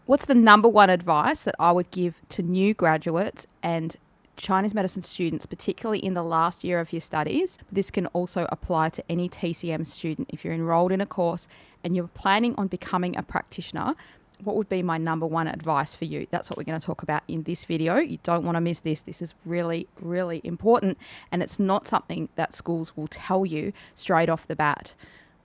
what's the number one advice that I would give to new graduates and Chinese medicine students, particularly in the last year of your studies? This can also apply to any TCM student. If you're enrolled in a course and you're planning on becoming a practitioner, what would be my number one advice for you? That's what we're going to talk about in this video. You don't want to miss this. This is really, really important. And it's not something that schools will tell you straight off the bat.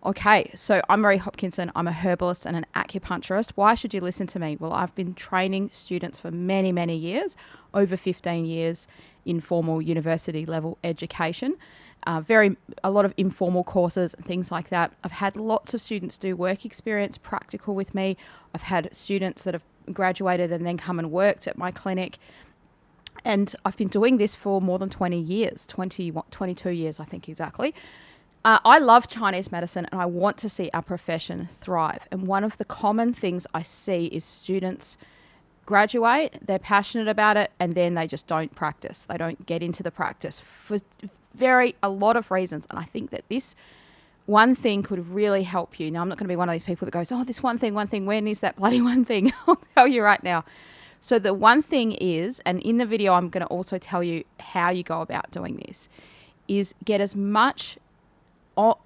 Okay, so I'm Marie Hopkinson. I'm a herbalist and an acupuncturist. Why should you listen to me? Well, I've been training students for many, many years, over 15 years in formal university level education. A lot of informal courses and things like that. I've had lots of students do work experience practical with me. I've had students that have graduated and then come and worked at my clinic. And I've been doing this for more than 20 years, 22 years, I think exactly. I love Chinese medicine and I want to see our profession thrive. And one of the common things I see is students graduate, they're passionate about it, and then they just don't practice. They don't get into the practice for a lot of reasons. And I think that this one thing could really help you. Now, I'm not going to be one of these people that goes, oh, this one thing, when is that bloody one thing? I'll tell you right now. So the one thing is, and in the video, I'm going to also tell you how you go about doing this, is get as much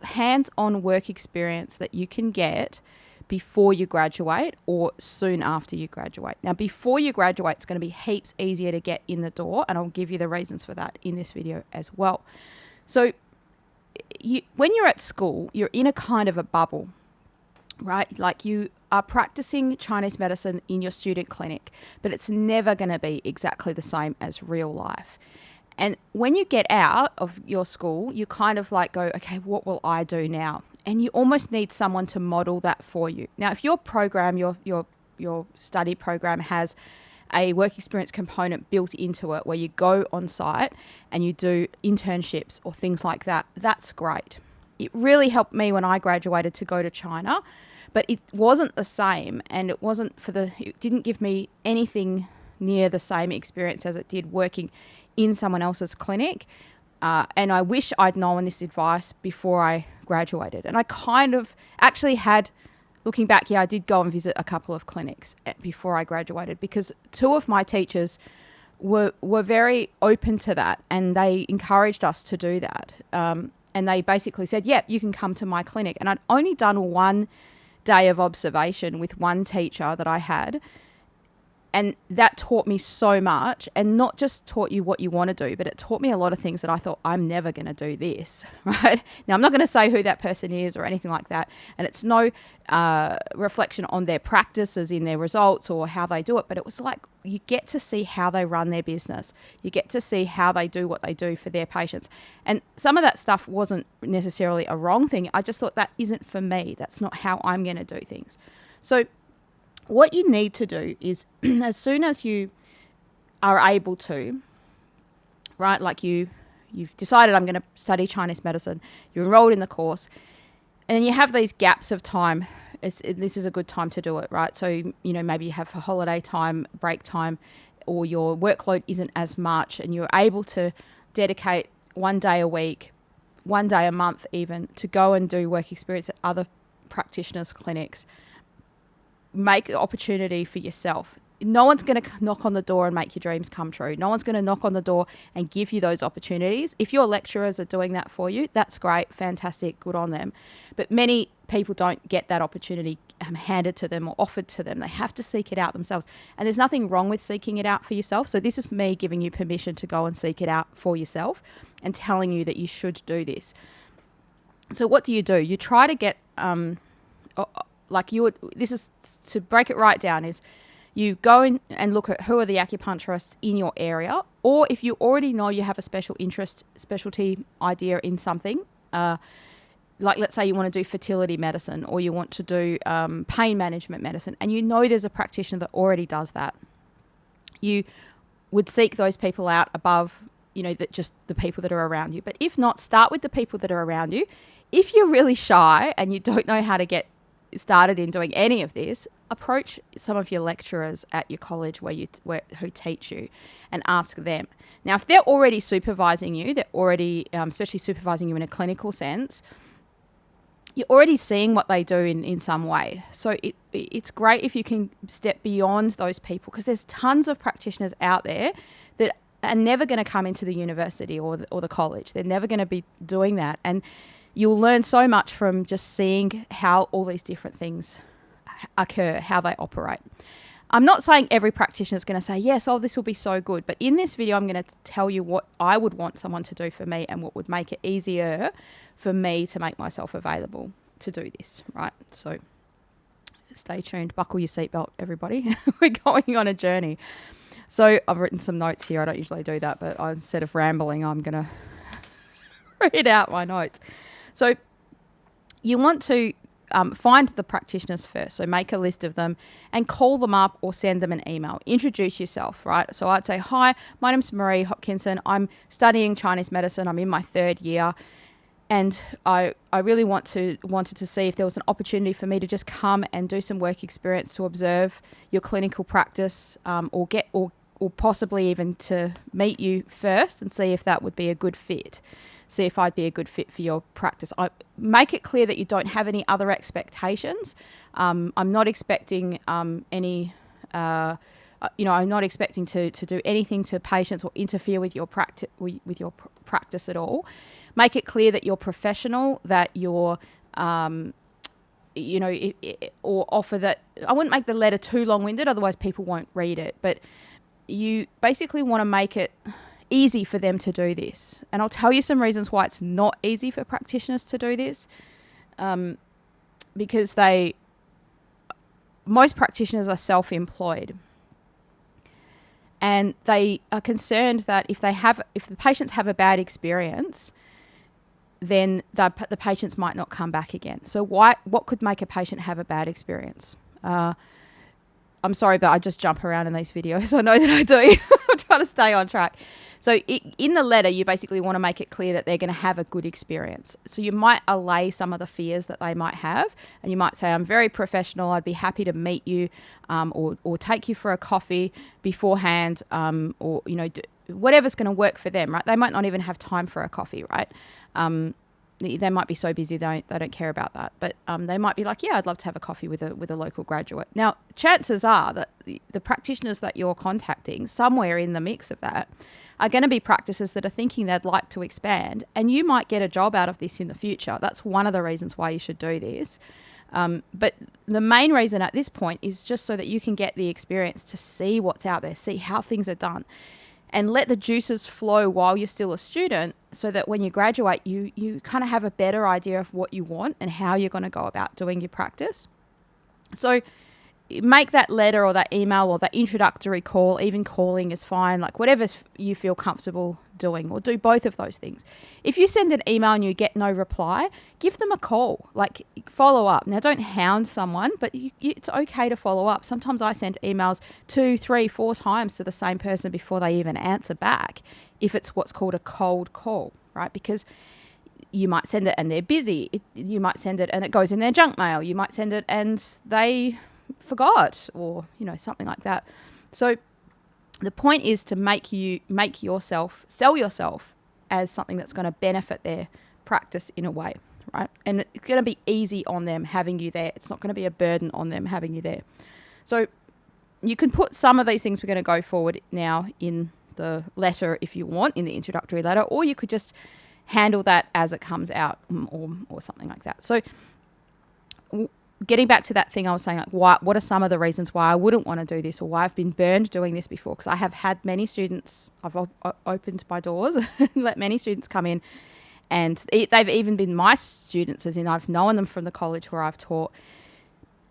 hands-on work experience that you can get before you graduate or soon after you graduate. Now, before you graduate, it's going to be heaps easier to get in the door, and I'll give you the reasons for that in this video as well. So when you're at school, you're in a kind of a bubble, right? Like you are practicing Chinese medicine in your student clinic, but it's never going to be exactly the same as real life. And when you get out of your school, you kind of like go, okay, what will I do now? And you almost need someone to model that for you. Now, if your program, your study program has a work experience component built into it where you go on site and you do internships or things like that, that's great. It really helped me when I graduated to go to China, but it wasn't the same, and it didn't give me anything near the same experience as it did working in someone else's clinic. And I wish I'd known this advice before I graduated. And I kind of actually had, looking back, I did go and visit a couple of clinics before I graduated, because two of my teachers were very open to that, and they encouraged us to do that. And they basically said, yeah, you can come to my clinic. And I'd only done one day of observation with one teacher that I had. And that taught me so much, and not just taught you what you want to do, but it taught me a lot of things that I thought, I'm never going to do this, right? Now, I'm not going to say who that person is or anything like that. And it's no reflection on their practices in their results or how they do it. But it was like, you get to see how they run their business. You get to see how they do what they do for their patients. And some of that stuff wasn't necessarily a wrong thing. I just thought, that isn't for me. That's not how I'm going to do things. So what you need to do is, as soon as you are able to, right, like you've decided, I'm going to study Chinese medicine, you're enrolled in the course, and you have these gaps of time, this is a good time to do it, right? So, maybe you have a holiday time, break time, or your workload isn't as much, and you're able to dedicate one day a week, one day a month even, to go and do work experience at other practitioners' clinics. Make the opportunity for yourself. No one's going to knock on the door and make your dreams come true. No one's going to knock on the door and give you those opportunities. If your lecturers are doing that for you, that's great, fantastic, good on them. But many people don't get that opportunity handed to them or offered to them. They have to seek it out themselves. And there's nothing wrong with seeking it out for yourself. So this is me giving you permission to go and seek it out for yourself and telling you that you should do this. So what do? You try to get... this is to break it right down, is you go in and look at who are the acupuncturists in your area, or if you already know you have a specialty idea in something, like let's say you want to do fertility medicine, or you want to do pain management medicine, and you know there's a practitioner that already does that. You would seek those people out above, just the people that are around you. But if not, start with the people that are around you. If you're really shy and you don't know how to get started in doing any of this, approach some of your lecturers at your college who teach you and ask them. Now, if they're already supervising you, they're already, especially supervising you in a clinical sense, you're already seeing what they do in some way. So it's great if you can step beyond those people, because there's tons of practitioners out there that are never going to come into the university or the college. They're never going to be doing that. And you'll learn so much from just seeing how all these different things occur, how they operate. I'm not saying every practitioner is going to say, yes, oh, this will be so good. But in this video, I'm going to tell you what I would want someone to do for me and what would make it easier for me to make myself available to do this, right? So stay tuned. Buckle your seatbelt, everybody. We're going on a journey. So I've written some notes here. I don't usually do that, but instead of rambling, I'm going to read out my notes. So you want to find the practitioners first. So make a list of them and call them up or send them an email. Introduce yourself, right? So I'd say, hi, my name's Marie Hopkinson. I'm studying Chinese medicine. I'm in my 3rd year. And I really wanted to see if there was an opportunity for me to just come and do some work experience to observe your clinical practice, or possibly even to meet you first and see if that would be a good fit. See if I'd be a good fit for your practice. I make it clear that you don't have any other expectations. I'm not expecting I'm not expecting to do anything to patients or interfere with your practice at all. Make it clear that you're professional, that you're, or offer that. I wouldn't make the letter too long-winded, otherwise people won't read it. But you basically want to make it easy for them to do this. And I'll tell you some reasons why it's not easy for practitioners to do this. Because most practitioners are self-employed. And they are concerned that if the patients have a bad experience, then the patients might not come back again. So what could make a patient have a bad experience? I'm sorry, but I just jump around in these videos. I know that I do. I'm trying to stay on track. So in the letter, you basically want to make it clear that they're going to have a good experience. So you might allay some of the fears that they might have. And you might say, I'm very professional. I'd be happy to meet you or take you for a coffee beforehand, or, whatever's going to work for them, right? They might not even have time for a coffee, right? They might be so busy they don't care about that, but they might be like, yeah, I'd love to have a coffee with a local graduate. Now, chances are that the practitioners that you're contacting, somewhere in the mix of that, are going to be practices that are thinking they'd like to expand, and you might get a job out of this in the future. That's one of the reasons why you should do this. But the main reason at this point is just so that you can get the experience to see what's out there, see how things are done, and let the juices flow while you're still a student, so that when you graduate, you kind of have a better idea of what you want and how you're going to go about doing your practice. So make that letter or that email or that introductory call, even calling is fine, like whatever you feel comfortable doing, or do both of those things. If you send an email and you get no reply, give them a call, like follow up. Now, don't hound someone, but it's okay to follow up. Sometimes I send emails 2, 3, 4 times to the same person before they even answer back, if it's what's called a cold call, right? Because you might send it and they're busy. You might send it and it goes in their junk mail. You might send it and they forgot, or something like that. So the point is to sell yourself as something that's going to benefit their practice in a way, right? And it's going to be easy on them having you there. It's not going to be a burden on them having you there. So you can put some of these things we're going to go forward now in the letter if you want, in the introductory letter, or you could just handle that as it comes out, or something like that. So getting back to that thing I was saying, like what are some of the reasons why I wouldn't want to do this, or why I've been burned doing this before? Because I have had many students, I've opened my doors and let many students come in, and they've even been my students, as in I've known them from the college where I've taught,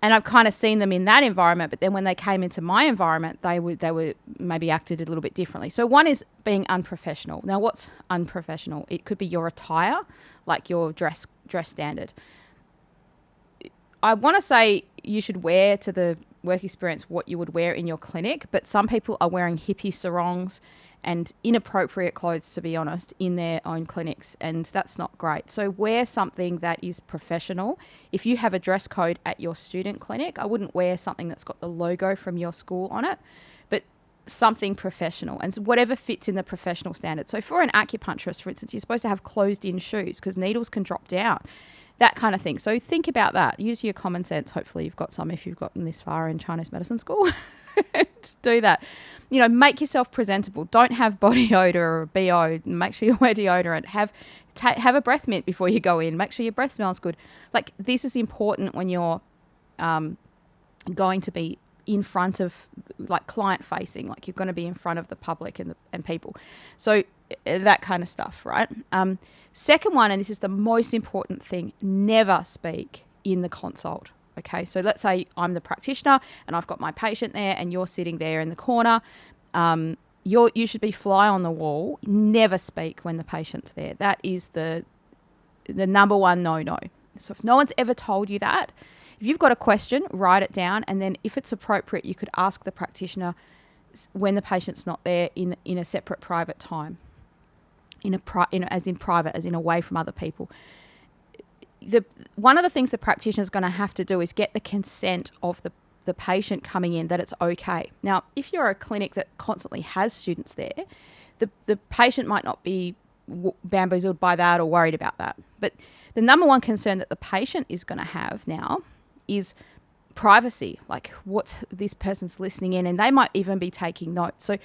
and I've kind of seen them in that environment, but then when they came into my environment, they were maybe acted a little bit differently. So one is being unprofessional. Now, what's unprofessional? It could be your attire, like your dress standard. I want to say you should wear to the work experience what you would wear in your clinic, but some people are wearing hippie sarongs and inappropriate clothes, to be honest, in their own clinics, and that's not great. So wear something that is professional. If you have a dress code at your student clinic, I wouldn't wear something that's got the logo from your school on it, but something professional, and whatever fits in the professional standard. So for an acupuncturist, for instance, you're supposed to have closed-in shoes because needles can drop down. that kind of thing. So think about that. Use your common sense. Hopefully you've got some if you've gotten this far in Chinese medicine school. Do that. Make yourself presentable. Don't have body odor or BO. Make sure you wear deodorant. Have a breath mint before you go in. Make sure your breath smells good. Like, this is important when you're going to be in front of, like, client facing, like you're going to be in front of the public and people. So that kind of stuff, right? Second one, and this is the most important thing, never speak in the consult. Okay, so let's say I'm the practitioner and I've got my patient there and you're sitting there in the corner. You should be fly on the wall. Never speak when the patient's there. That is the number one no-no. So if no one's ever told you that, if you've got a question, write it down, and then if it's appropriate, you could ask the practitioner when the patient's not there in a separate private time, as in private, as in away from other people. One of the things the practitioner is going to have to do is get the consent of the patient coming in that it's okay. Now, if you're a clinic that constantly has students there, the patient might not be bamboozled by that or worried about that. But the number one concern that the patient is going to have now is privacy, like what's this person's listening in, and they might even be taking notes. So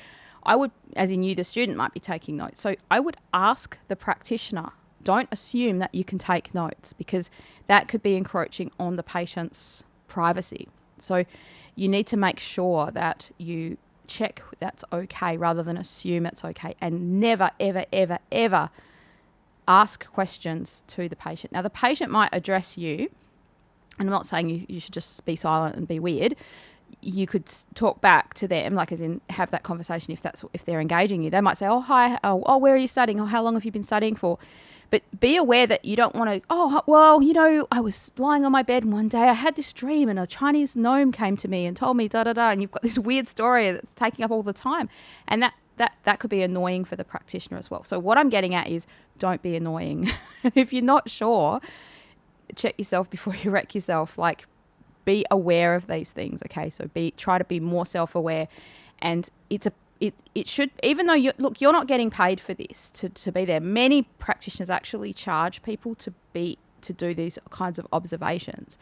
I would, as in you, the student, might be taking notes. So I would ask the practitioner. Don't assume that you can take notes, because that could be encroaching on the patient's privacy. So you need to make sure that you check that's okay rather than assume it's okay, and never, ever, ever, ever ask questions to the patient. Now, the patient might address you, and I'm not saying you should just be silent and be weird. You could talk back to them, like as in have that conversation if they're engaging you. They might say, oh, hi, oh, where are you studying? Oh, how long have you been studying for? But be aware that you don't want to, oh, well, I was lying on my bed and one day I had this dream and a Chinese gnome came to me and told me da-da-da, and you've got this weird story that's taking up all the time. And that could be annoying for the practitioner as well. So what I'm getting at is, don't be annoying. If you're not sure, check yourself before you wreck yourself. Like, be aware of these things, okay? So try to be more self-aware. And it should, even though you're not getting paid for this to be there. Many practitioners actually charge people to do these kinds of observations.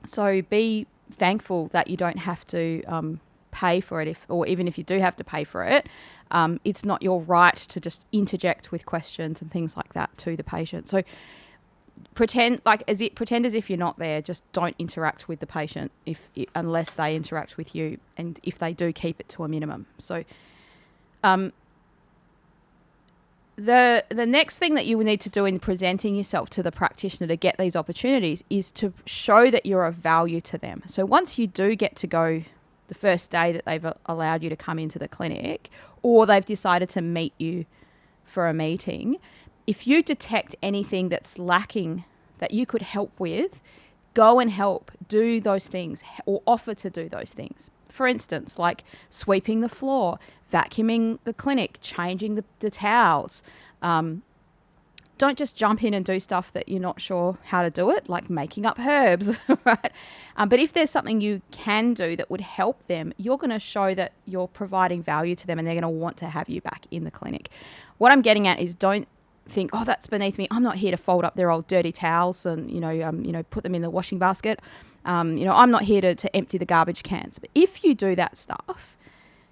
So be thankful that you don't have to pay for it, or even if you do have to pay for it, it's not your right to just interject with questions and things like that to the patient. So pretend as if you're not there. Just don't interact with the patient unless they interact with you, and if they do, keep it to a minimum. So the next thing that you will need to do in presenting yourself to the practitioner to get these opportunities is to show that you're of value to them. So once you do get to go the first day that they've allowed you to come into the clinic, or they've decided to meet you for a meeting, if you detect anything that's lacking that you could help with, go and help, do those things, or offer to do those things. For instance, like sweeping the floor, vacuuming the clinic, changing the towels. Don't just jump in and do stuff that you're not sure how to do it, like making up herbs, right? But if there's something you can do that would help them, you're going to show that you're providing value to them, and they're going to want to have you back in the clinic. What I'm getting at is, don't think, oh, that's beneath me. I'm not here to fold up their old dirty towels and, put them in the washing basket. I'm not here to empty the garbage cans. But if you do that stuff,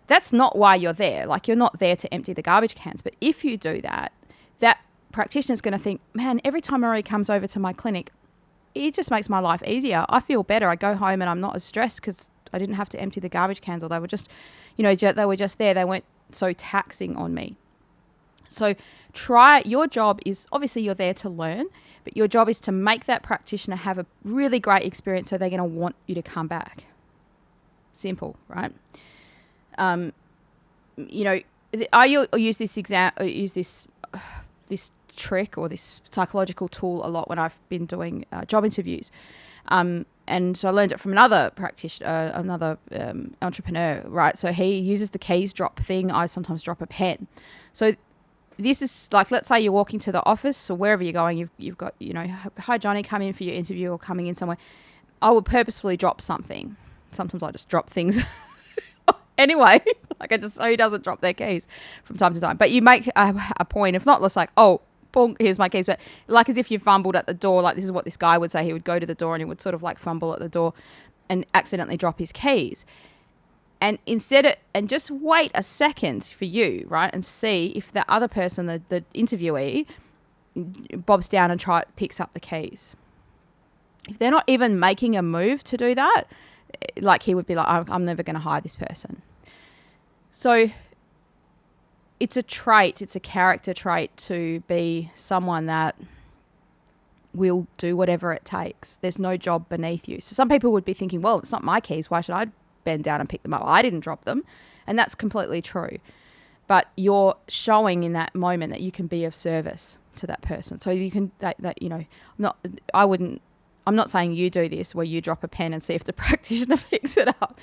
that's not why you're there. Like, you're not there to empty the garbage cans. But if you do that, that practitioner is going to think, man, every time Marie comes over to my clinic, it just makes my life easier. I feel better. I go home and I'm not as stressed because I didn't have to empty the garbage cans, or they were just, they were just there. They weren't so taxing on me. So your job is, obviously you're there to learn, but your job is to make that practitioner have a really great experience, so they're going to want you to come back. Simple, right? I use this trick or this psychological tool a lot when I've been doing job interviews. And so I learned it from another practitioner, another entrepreneur, right? So he uses the keys drop thing. I sometimes drop a pen. So this is like, let's say you're walking to the office or wherever you're going, you've got, hi Johnny, come in for your interview, or coming in somewhere. I will purposefully drop something. Sometimes I just drop things anyway, like so he doesn't drop their keys from time to time. But you make a point, if not, it's like, oh, bonk, here's my keys. But like as if you fumbled at the door, like this is what this guy would say. He would go to the door and he would sort of like fumble at the door and accidentally drop his keys. And and just wait a second for you, right? And see if the other person, the interviewee, bobs down and picks up the keys. If they're not even making a move to do that, like he would be like, I'm never going to hire this person. So it's a trait, it's a character trait to be someone that will do whatever it takes. There's no job beneath you. So some people would be thinking, well, it's not my keys. Why should I bend down and pick them up? I didn't drop them. And that's completely true. But you're showing in that moment that you can be of service to that person. So you can, I'm not saying you do this where you drop a pen and see if the practitioner picks it up.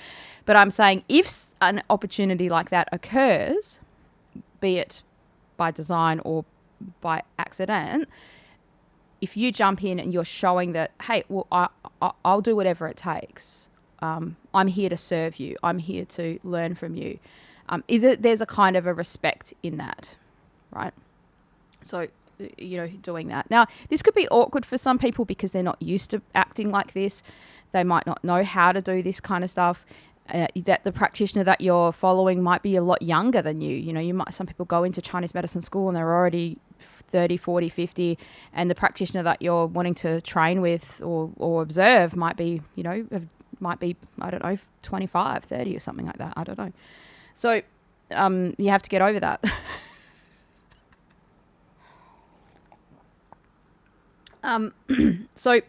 But I'm saying if an opportunity like that occurs, be it by design or by accident, if you jump in and you're showing that, hey, well, I'll do whatever it takes. I'm here to serve you. I'm here to learn from you. There's a kind of a respect in that, right? So, doing that. Now, this could be awkward for some people because they're not used to acting like this. They might not know how to do this kind of stuff. That the practitioner that you're following might be a lot younger than you. Some people go into Chinese medicine school and they're already 30, 40, 50, and the practitioner that you're wanting to train with or observe might be, I don't know, 25, 30 or something like that. I don't know. So you have to get over that. So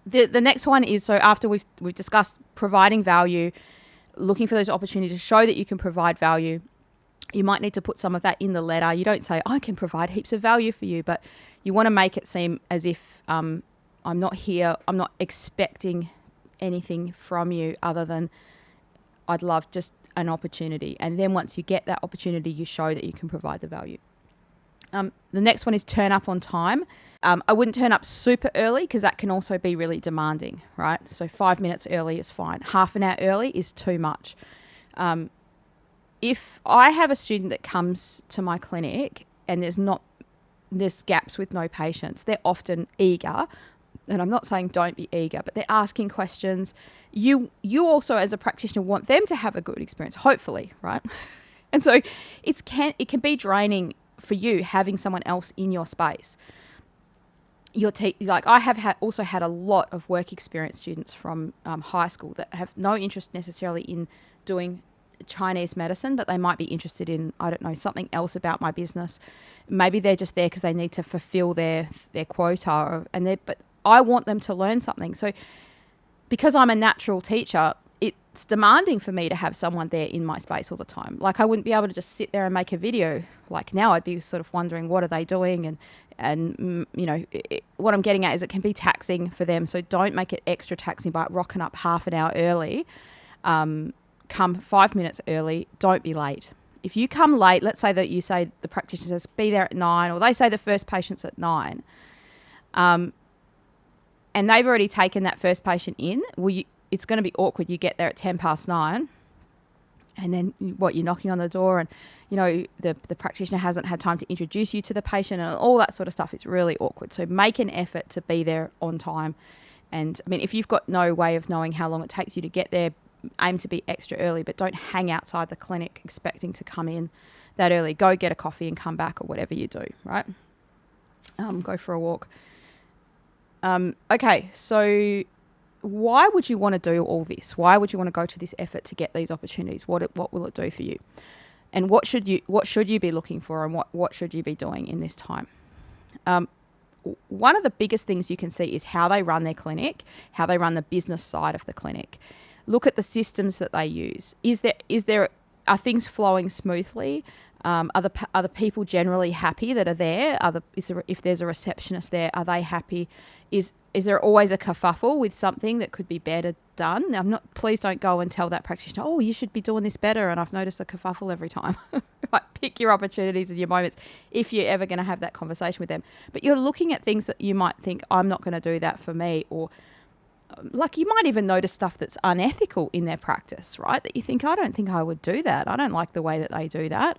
the next one is, so after we've discussed providing value, looking for those opportunities to show that you can provide value, you might need to put some of that in the letter. You don't say, I can provide heaps of value for you, but you want to make it seem as if I'm not here, I'm not expecting anything from you other than I'd love just an opportunity. And then once you get that opportunity, you show that you can provide the value. The next one is turn up on time. I wouldn't turn up super early because that can also be really demanding, right? So 5 minutes early is fine. Half an hour early is too much. If I have a student that comes to my clinic and there's gaps with no patients, they're often eager. And I'm not saying don't be eager, but they're asking questions. You also as a practitioner want them to have a good experience, hopefully, right? And so it can be draining for you having someone else in your space. I have also had a lot of work experience students from high school that have no interest necessarily in doing Chinese medicine, but they might be interested in, I don't know, something else about my business. Maybe they're just there because they need to fulfill their quota, but I want them to learn something. So because I'm a natural teacher, it's demanding for me to have someone there in my space all the time. Like I wouldn't be able to just sit there and make a video. Like now I'd be sort of wondering, what are they doing? And what I'm getting at is it can be taxing for them. So don't make it extra taxing by rocking up half an hour early. Come 5 minutes early. Don't be late. If you come late, let's say that you say the practitioner says be there at 9, or they say the first patient's at 9, and they've already taken that first patient in, it's going to be awkward. You get there at 9:10, and then you're knocking on the door, and the practitioner hasn't had time to introduce you to the patient and all that sort of stuff. It's really awkward. So make an effort to be there on time. And I mean, if you've got no way of knowing how long it takes you to get there, aim to be extra early, but don't hang outside the clinic expecting to come in that early. Go get a coffee and come back, or whatever you do, right? Go for a walk. Okay, so why would you want to do all this? Why would you want to go to this effort to get these opportunities? What will it do for you? And what should you be looking for, and what should you be doing in this time? One of the biggest things you can see is how they run their clinic, how they run the business side of the clinic. Look at the systems that they use. Are things flowing smoothly? Are the people generally happy that are there? If there's a receptionist there, are they happy? Is there always a kerfuffle with something that could be better done? Please don't go and tell that practitioner, oh, you should be doing this better, and I've noticed a kerfuffle every time. Like, pick your opportunities and your moments if you're ever going to have that conversation with them. But you're looking at things that you might think, I'm not going to do that for me, or like you might even notice stuff that's unethical in their practice, right? That you think, I don't think I would do that. I don't like the way that they do that.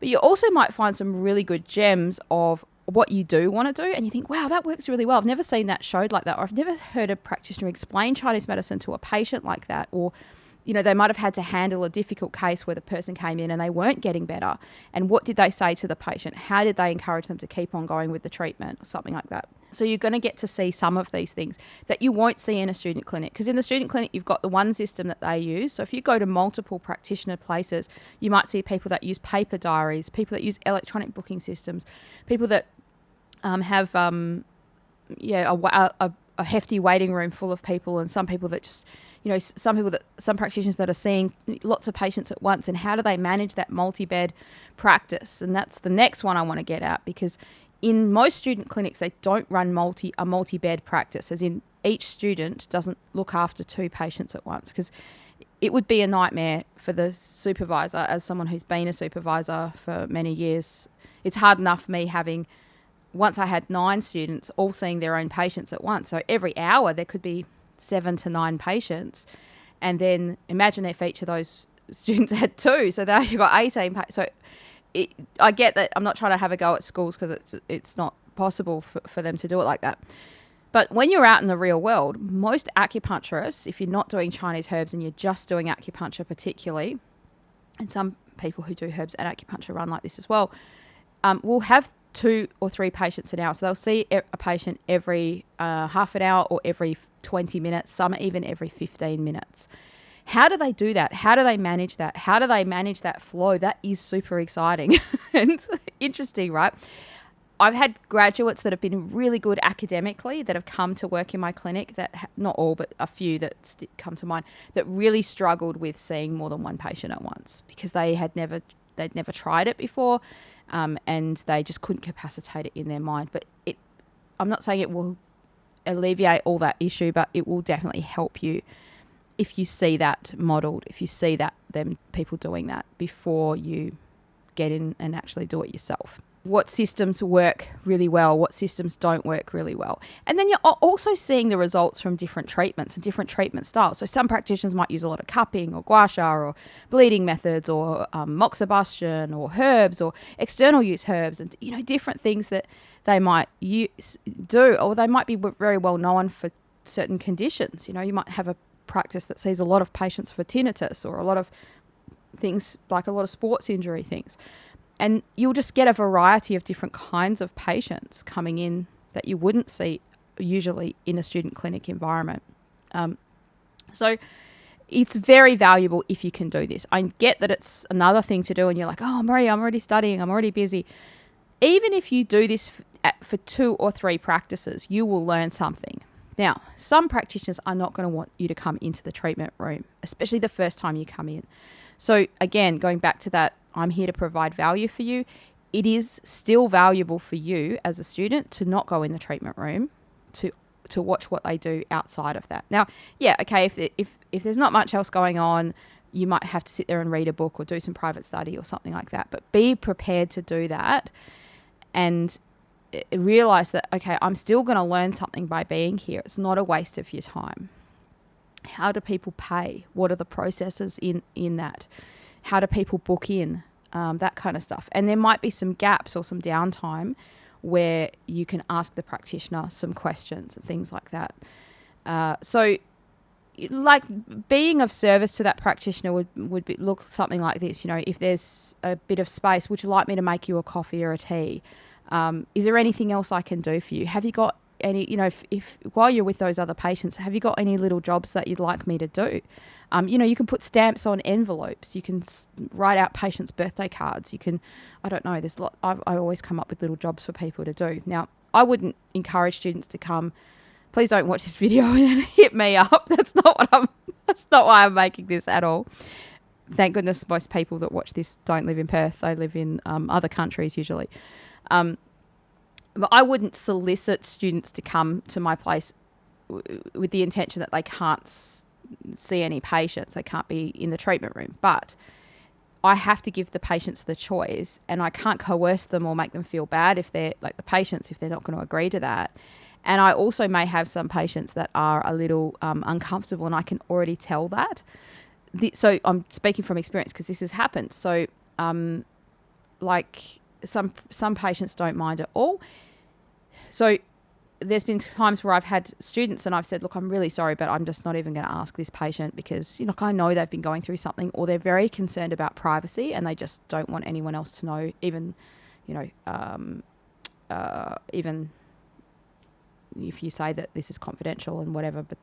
But you also might find some really good gems of what you do want to do, and you think, wow, that works really well. I've never seen that showed like that, or I've never heard a practitioner explain Chinese medicine to a patient like that, or they might have had to handle a difficult case where the person came in and they weren't getting better. And what did they say to the patient? How did they encourage them to keep on going with the treatment or something like that? So you're going to get to see some of these things that you won't see in a student clinic, because in the student clinic, you've got the one system that they use. So if you go to multiple practitioner places, you might see people that use paper diaries, people that use electronic booking systems, people that have a hefty waiting room full of people, and some people that just, some practitioners that are seeing lots of patients at once, and how do they manage that multi-bed practice? And that's the next one I want to get at, because in most student clinics, they don't run a multi-bed practice, as in each student doesn't look after 2 patients at once, because it would be a nightmare for the supervisor. As someone who's been a supervisor for many years, it's hard enough me having, once I had 9 students all seeing their own patients at once. So every hour there could be 7 to 9 patients. And then imagine if each of those students had 2. So there you've got 18 patients. So I get that I'm not trying to have a go at schools, because it's not possible for them to do it like that. But when you're out in the real world, most acupuncturists, if you're not doing Chinese herbs and you're just doing acupuncture particularly, and some people who do herbs and acupuncture run like this as well, will have 2 or 3 patients an hour. So they'll see a patient every half an hour or every 20 minutes, some even every 15 minutes. How do they do that? How do they manage that? How do they manage that flow? That is super exciting and interesting, right? I've had graduates that have been really good academically that have come to work in my clinic, that not all, but a few that come to mind, that really struggled with seeing more than one patient at once, because they'd never tried it before, and they just couldn't capacitate it in their mind. But I'm not saying it will alleviate all that issue, but it will definitely help you if you see that modelled, if you see that people doing that before you get in and actually do it yourself. What systems work really well, what systems don't work really well. And then you're also seeing the results from different treatments and different treatment styles. So some practitioners might use a lot of cupping or gua sha or bleeding methods or moxibustion or herbs or external use herbs, and different things that they might do, or they might be very well known for certain conditions. You might have a practice that sees a lot of patients for tinnitus, or a lot of things like a lot of sports injury things. And you'll just get a variety of different kinds of patients coming in that you wouldn't see usually in a student clinic environment. So it's very valuable if you can do this. I get that it's another thing to do and you're like, oh, Maria, I'm already studying, I'm already busy. Even if you do this for 2 or 3 practices, you will learn something. Now, some practitioners are not going to want you to come into the treatment room, especially the first time you come in. So again, going back to that, I'm here to provide value for you. It is still valuable for you as a student to not go in the treatment room, to watch what they do outside of that. Now, yeah, okay, if there's not much else going on, you might have to sit there and read a book or do some private study or something like that. But be prepared to do that and realize that, okay, I'm still going to learn something by being here. It's not a waste of your time. How do people pay? What are the processes in that? How do people book in? That kind of stuff. And there might be some gaps or some downtime where you can ask the practitioner some questions and things like that. So like being of service to that practitioner would look something like this. If there's a bit of space, would you like me to make you a coffee or a tea? Is there anything else I can do for you? Have you got any, if while you're with those other patients, have you got any little jobs that you'd like me to do? You can put stamps on envelopes. You can write out patients' birthday cards. You can, I don't know, there's a lot. I always come up with little jobs for people to do. Now, I wouldn't encourage students to come. Please don't watch this video and hit me up. That's not why I'm making this at all. Thank goodness most people that watch this don't live in Perth. They live in other countries usually. But I wouldn't solicit students to come to my place with the intention that they can't see any patients. They can't be in the treatment room. But I have to give the patients the choice, and I can't coerce them or make them feel bad if they're like the patients, if they're not going to agree to that. And I also may have some patients that are a little uncomfortable, and I can already tell that. So I'm speaking from experience because this has happened. So like some patients don't mind at all. So there's been times where I've had students and I've said, look, I'm really sorry, but I'm just not even going to ask this patient because, I know they've been going through something, or they're very concerned about privacy and they just don't want anyone else to know, even, even if you say that this is confidential and whatever, but,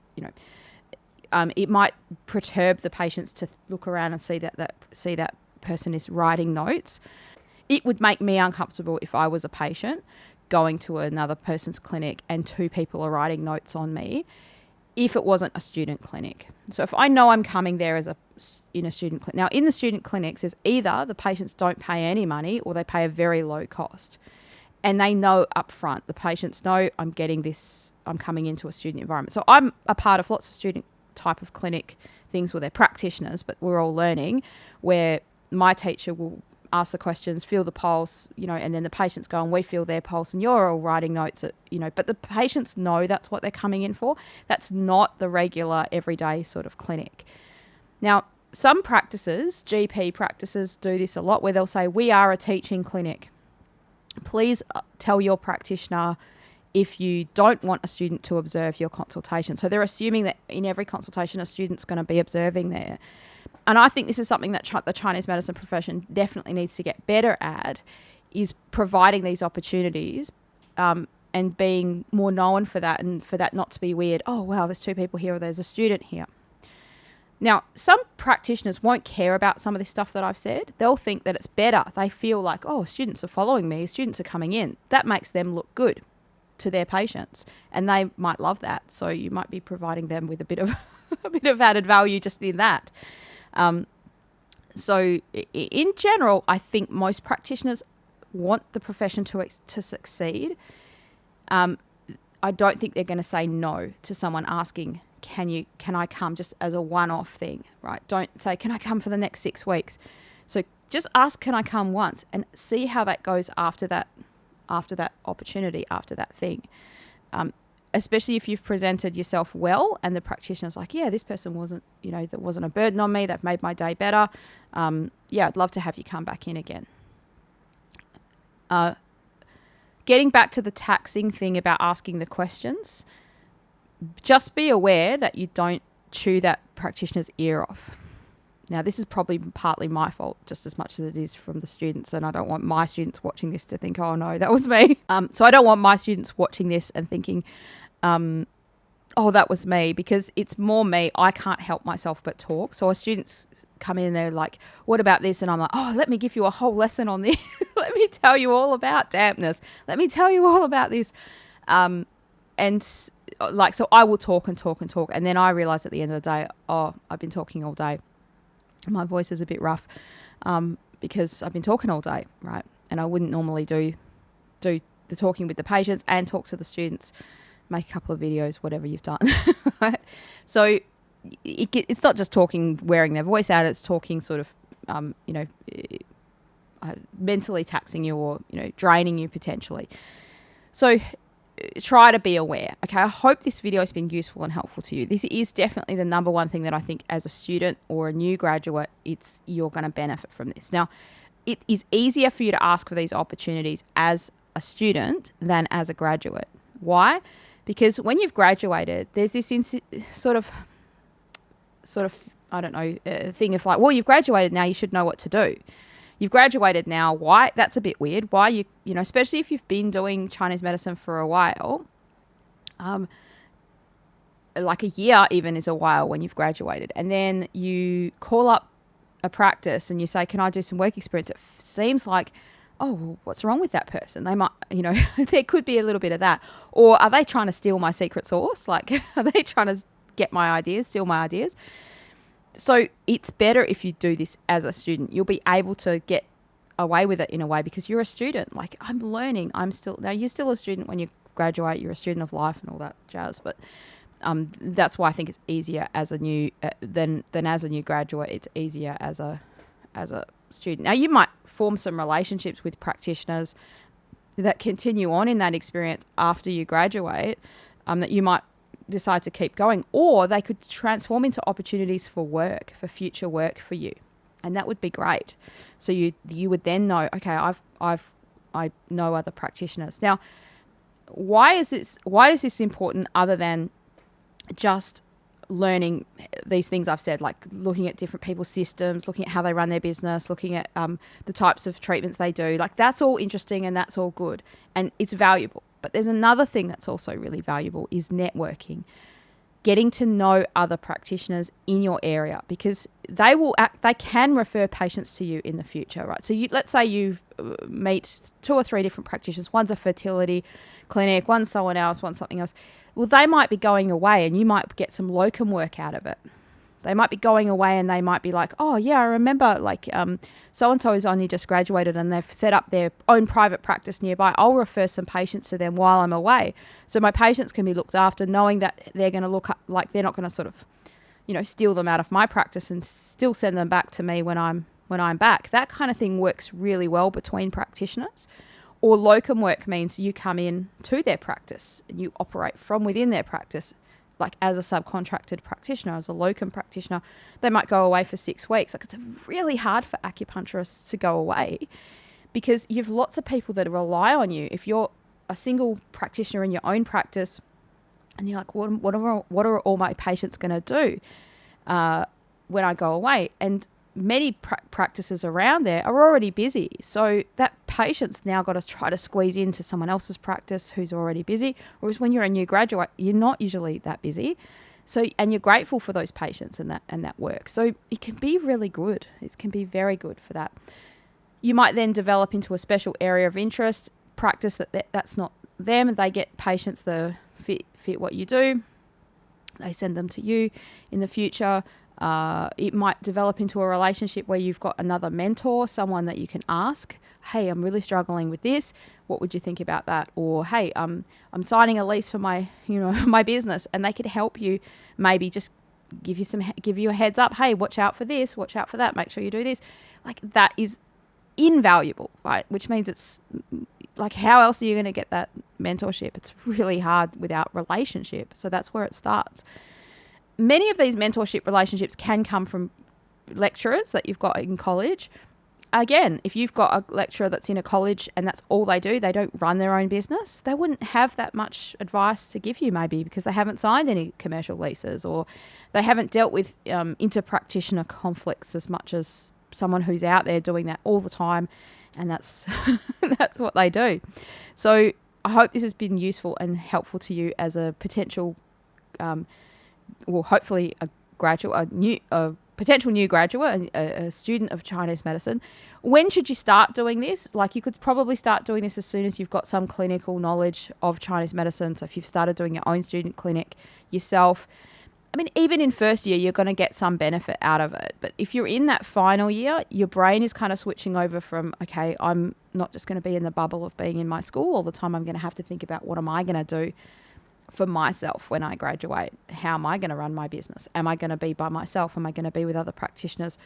it might perturb the patients to look around and see that person is writing notes. It would make me uncomfortable if I was a patient going to another person's clinic and 2 people are writing notes on me if it wasn't a student clinic. So if I know I'm coming there in a student clinic. Now, in the student clinics, is either the patients don't pay any money or they pay a very low cost. And they know up front, the patients know I'm coming into a student environment. So I'm a part of lots of student type of clinic things where they're practitioners, but we're all learning, where my teacher will ask the questions, feel the pulse, and then the patients go and we feel their pulse and you're all writing notes, but the patients know that's what they're coming in for. That's not the regular everyday sort of clinic. Now, some practices, GP practices, do this a lot where they'll say, we are a teaching clinic. Please tell your practitioner if you don't want a student to observe your consultation. So they're assuming that in every consultation, a student's going to be observing there. And I think this is something that the Chinese medicine profession definitely needs to get better at, is providing these opportunities and being more known for that, and for that not to be weird. Oh, wow, there's 2 people here or there's a student here. Now, some practitioners won't care about some of this stuff that I've said. They'll think that it's better. They feel like, oh, students are following me, students are coming in. That makes them look good to their patients, and they might love that. So you might be providing them with a bit of added value just in that. So in general, I think most practitioners want the profession to succeed. I don't think they're going to say no to someone asking, can I come, just as a one-off thing, right? Don't say, can I come for the next 6 weeks? So just ask, can I come once, and see how that goes after that opportunity, after that thing. Especially if you've presented yourself well and the practitioner's like, yeah, this person wasn't, that wasn't a burden on me. They've made my day better. Yeah, I'd love to have you come back in again. Getting back to the taxing thing about asking the questions, just be aware that you don't chew that practitioner's ear off. Now, this is probably partly my fault just as much as it is from the students, and I don't want my students watching this to think, oh no, that was me. So I don't want my students watching this and thinking, oh, that was me, because it's more me. I can't help myself but talk. So our students come in and they're like, what about this? And I'm like, oh, let me give you a whole lesson on this. Let me tell you all about dampness. Let me tell you all about this. So I will talk and talk and talk. And then I realize at the end of the day, oh, I've been talking all day. My voice is a bit rough because I've been talking all day, right? And I wouldn't normally do the talking with the patients and talk to the students, make a couple of videos, whatever you've done. Right? So it's not just talking, wearing their voice out. It's talking sort of, mentally taxing you or, draining you potentially. So try to be aware. Okay, I hope this video has been useful and helpful to you. This is definitely the number one thing that I think as a student or a new graduate, you're going to benefit from this. Now, it is easier for you to ask for these opportunities as a student than as a graduate. Why? Because when you've graduated, there's this sort of I don't know, thing of like, well, you've graduated, now you should know what to do. You've graduated now. Why? That's a bit weird. Why especially if you've been doing Chinese medicine for a while, like a year even is a while when you've graduated. And then you call up a practice and you say, can I do some work experience? It seems like, oh, well, what's wrong with that person? They might, there could be a little bit of that. Or are they trying to steal my secret sauce? Like, are they trying to get my ideas, steal my ideas? So it's better if you do this as a student. You'll be able to get away with it in a way because you're a student. Like, I'm learning. Now you're still a student when you graduate. You're a student of life and all that jazz. But that's why I think it's easier as a new than as a new graduate. It's easier as a student. Now you might form some relationships with practitioners that continue on in that experience after you graduate. That you might decide to keep going, or they could transform into opportunities for future work for you. And that would be great. So you would then know, okay, I know other practitioners. Now, why is this important other than just learning these things I've said, like looking at different people's systems, looking at how they run their business, looking at the types of treatments they do? Like, that's all interesting and that's all good and it's valuable. But there's another thing that's also really valuable is networking. Getting to know other practitioners in your area, because they can refer patients to you in the future, right? So let's say you meet 2 or 3 different practitioners. One's a fertility clinic, one's someone else, one's something else. Well, they might be going away and you might get some locum work out of it. They might be going away and they might be like, oh yeah, I remember like so-and-so is only just graduated and they've set up their own private practice nearby. I'll refer some patients to them while I'm away. So my patients can be looked after, knowing that they're going to look up, like they're not going to sort of, steal them out of my practice and still send them back to me when I'm back. That kind of thing works really well between practitioners. Or locum work means you come in to their practice and you operate from within their practice, like as a subcontracted practitioner, as a locum practitioner. They might go away for 6 weeks. Like, it's really hard for acupuncturists to go away because you have lots of people that rely on you. If you're a single practitioner in your own practice and you're like, what are all my patients going to do when I go away? And many practices around there are already busy. So that patient's now got to try to squeeze into someone else's practice who's already busy. Whereas when you're a new graduate, you're not usually that busy. So, and you're grateful for those patients and that work. So it can be really good. It can be very good for that. You might then develop into a special area of interest, practice that's not them. They get patients that fit what you do. They send them to you in the future. It might develop into a relationship where you've got another mentor, someone that you can ask, hey, I'm really struggling with this. What would you think about that? Or, hey, I'm signing a lease for my business, and they could help you, maybe just give you a heads up. Hey, watch out for this, watch out for that. Make sure you do this. Like, that is invaluable, right? Which means it's like, how else are you going to get that mentorship? It's really hard without relationship. So that's where it starts. Many of these mentorship relationships can come from lecturers that you've got in college. Again, if you've got a lecturer that's in a college and that's all they do, they don't run their own business, they wouldn't have that much advice to give you, maybe because they haven't signed any commercial leases or they haven't dealt with inter-practitioner conflicts as much as someone who's out there doing that all the time, and that's that's what they do. So I hope this has been useful and helpful to you as a potential hopefully a potential new graduate, a student of Chinese medicine. When should you start doing this? Like, you could probably start doing this as soon as you've got some clinical knowledge of Chinese medicine. So if you've started doing your own student clinic yourself, I mean, even in first year, you're going to get some benefit out of it. But if you're in that final year, your brain is kind of switching over from, okay, I'm not just going to be in the bubble of being in my school all the time. I'm going to have to think about, what am I going to do for myself when I graduate? How am I going to run my business? Am I going to be by myself? Am I going to be with other practitioners?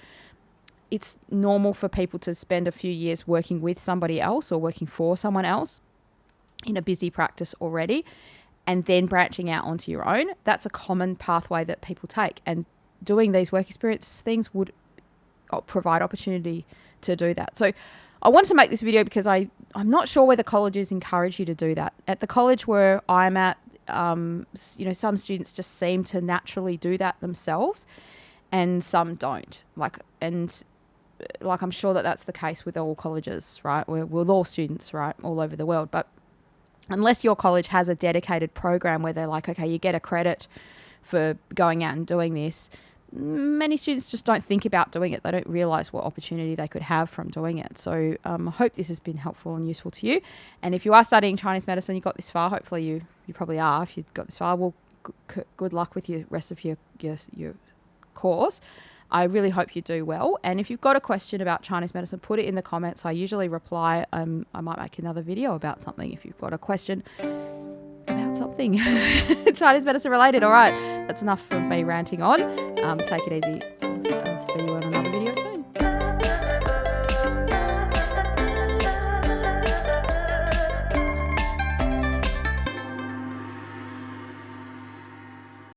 It's normal for people to spend a few years working with somebody else or working for someone else in a busy practice already, and then branching out onto your own. That's a common pathway that people take, and doing these work experience things would provide opportunity to do that. So I want to make this video because I'm not sure whether colleges encourage you to do that. At the college where I'm at, some students just seem to naturally do that themselves, and some don't. Like I'm sure that that's the case with all colleges, right? With all students, right, all over the world. But unless your college has a dedicated program where they're like, okay, you get a credit for going out and doing this, many students just don't think about doing it. They don't realise what opportunity they could have from doing it. So I hope this has been helpful and useful to you. And if you are studying Chinese medicine, you got this far, hopefully you probably are. If you've got this far, well, good luck with your rest of your course. I really hope you do well. And if you've got a question about Chinese medicine, put it in the comments. I usually reply. I might make another video about something if you've got a question about something Chinese medicine related. All right, that's enough of me ranting on. Take it easy. I'll see you on another video soon.